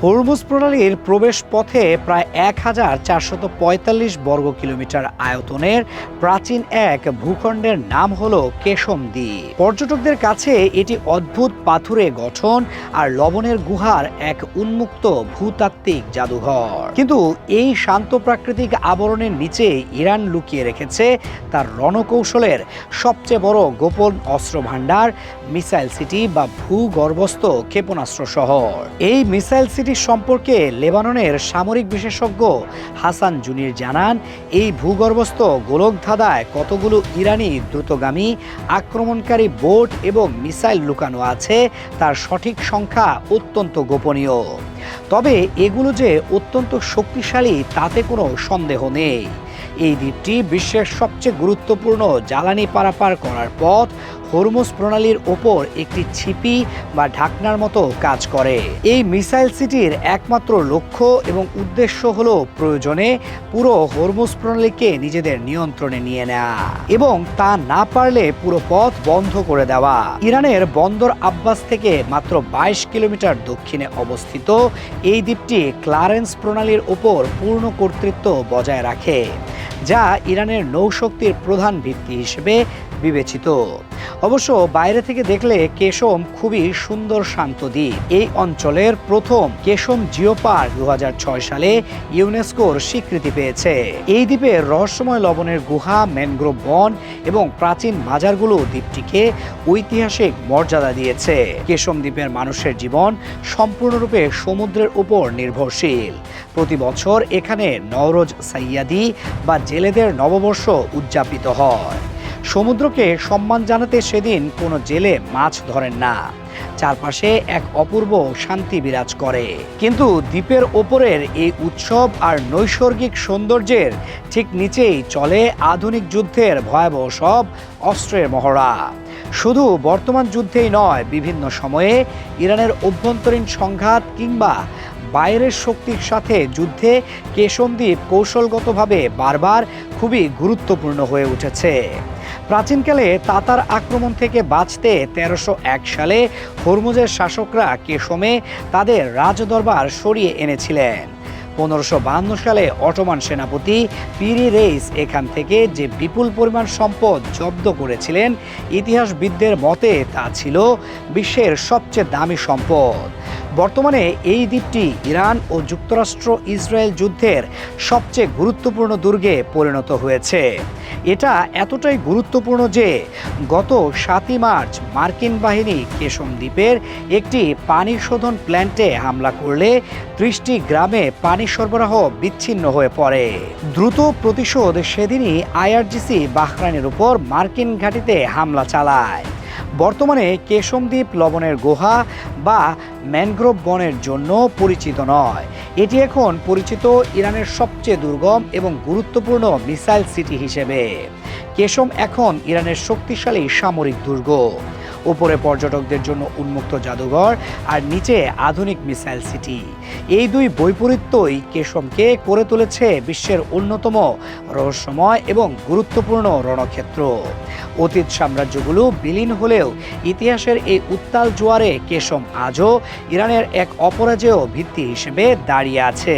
Hormuz প্রণালীর প্রবেশ পথে প্রায় ১,৪৪৫ বর্গ কিলোমিটার আয়তনের প্রাচীন এক ভূখণ্ডের নাম হলো কেশম দ্বীপ। পর্যটকদের কাছে এটি অদ্ভুত পাথুরে গঠন আর লবণের গুহার এক উন্মুক্ত ভূতাত্ত্বিক জাদুঘর। কিন্তু এই শান্ত প্রাকৃতিক আবরণের নিচে ইরান লুকিয়ে রেখেছে তার রণকৌশলের সবচেয়ে বড় গোপন অস্ত্র ভাণ্ডার, মিসাইল সিটি বা ভূগর্ভস্থ ক্ষেপণাস্ত্র শহর। এই মিসাইল সিটি সম্পর্কে লেবাননের সামরিক বিশেষজ্ঞ হাসান জুনির জানান, এই ভূগর্ভস্থ গোলকধাঁধায় কতগুলো ইরানি দ্রুতগামী আক্রমণকারী বোট এবং মিসাইল লুকানো আছে তার সঠিক সংখ্যা অত্যন্ত গোপনীয়। তবে এগুলো যে অত্যন্ত শক্তিশালী তাতে কোনো সন্দেহ নেই। এই দ্বীপটি বিশ্বের সবচেয়ে গুরুত্বপূর্ণ জ্বালানি পারাপার করার পথ হরমুজ প্রণালীর ওপর একটি ছিপি বা ঢাকনার মতো কাজ করে। এই মিসাইল সিটির একমাত্র লক্ষ্য এবং উদ্দেশ্য হলো প্রয়োজনে পুরো হরমুজ প্রণালীকে নিজেদের নিয়ন্ত্রণে নিয়ে নেওয়া এবং তা না পারলে পুরো পথ বন্ধ করে দেওয়া। ইরানের বন্দর আব্বাস থেকে মাত্র ২২ কিলোমিটার দক্ষিণে অবস্থিত এই দ্বীপটি ক্লারেন্স প্রণালীর ওপর পূর্ণ কর্তৃত্ব বজায় রাখে, যা ইরানের নৌশক্তির প্রধান ভিত্তি হিসেবে বিবেচিত। অবশ্য বাইরে থেকে দেখলে কেশম খুবই সুন্দর শান্ত দ্বীপ। এই অঞ্চলের প্রথম কেশম জিও পার্ক ২০০৬ সালে ইউনেস্কোর স্বীকৃতি পেয়েছে। এই দ্বীপের রহস্যময় লবণের গুহা, ম্যানগ্রোভ বন এবং প্রাচীন মাজারগুলো দ্বীপটিকে ঐতিহাসিক মর্যাদা দিয়েছে। কেশম দ্বীপের মানুষের জীবন সম্পূর্ণরূপে সমুদ্রের উপর নির্ভরশীল। প্রতি বছর এখানে নওরোজ সাইয়াদি বা জেলেদের নববর্ষ উদযাপিত হয়। সমুদ্রকে সম্মান জানাতে সেদিন কোনো জেলে মাছ ধরেন না। চারপাশে এক অপূর্ব শান্তি বিরাজ করে। কিন্তু দ্বীপের ওপরের এই উৎসব আর নৈসর্গিক সৌন্দর্যের ঠিক নিচেই চলে আধুনিক যুদ্ধের ভয়াবহ সব অস্ত্রের মহড়া। শুধু বর্তমান যুদ্ধেই নয়, বিভিন্ন সময়ে ইরানের অভ্যন্তরীণ সংঘাত কিংবা বাইরের শক্তির সাথে যুদ্ধে কেশম দ্বীপ কৌশলগতভাবে বারবার খুবই গুরুত্বপূর্ণ হয়ে উঠেছে। প্রাচীনকালে তাতার আক্রমণ থেকে বাঁচতে ১৩০১ সালে হরমুজের শাসকরা কেশমে তাদের রাজদরবার সরিয়ে এনেছিলেন। ১৫৫২ সালে অটোমান সেনাপতি পিরি রেইস এখান থেকে যে বিপুল পরিমাণ সম্পদ জব্দ করেছিলেন, ইতিহাসবিদদের মতে তা ছিল বিশ্বের সবচেয়ে দামি সম্পদ। বর্তমানে এই দ্বীপটি ইরান ও যুক্তরাষ্ট্র ইসরায়েল যুদ্ধের সবচেয়ে গুরুত্বপূর্ণ দুর্গে পরিণত হয়েছে। এটা এতটাই গুরুত্বপূর্ণ যে গত ৭ই মার্চ মার্কিন বাহিনী কেশম দ্বীপের একটি পানি শোধন প্ল্যান্টে হামলা করলে ৩০টি গ্রামে পানি সরবরাহ বিচ্ছিন্ন হয়ে পড়ে। দ্রুত প্রতিশোধ সেদিনই আইআরজিসি বাহরাইনের উপর মার্কিন ঘাঁটিতে হামলা চালায়। বর্তমানে কেশম দ্বীপ লবণের গুহা বা ম্যানগ্রোভ বনের জন্য পরিচিত নয়, এটি এখন পরিচিত ইরানের সবচেয়ে দুর্গম এবং গুরুত্বপূর্ণ মিসাইল সিটি হিসেবে। কেশম এখন ইরানের শক্তিশালী সামরিক দুর্গ। উপরে পর্যটকদের জন্য উন্মুক্ত জাদুঘর আর নিচে আধুনিক মিসাইল সিটি। এই দুই বৈপরীত্যই কেশমকে করে তুলেছে বিশ্বের অন্যতম রহস্যময় এবং গুরুত্বপূর্ণ রণক্ষেত্র। অতীত সাম্রাজ্যগুলো বিলীন হলেও ইতিহাসের এই উত্তাল জোয়ারে কেশম আজও ইরানের এক অপরাজেয় ভিত্তি হিসেবে দাঁড়িয়ে আছে।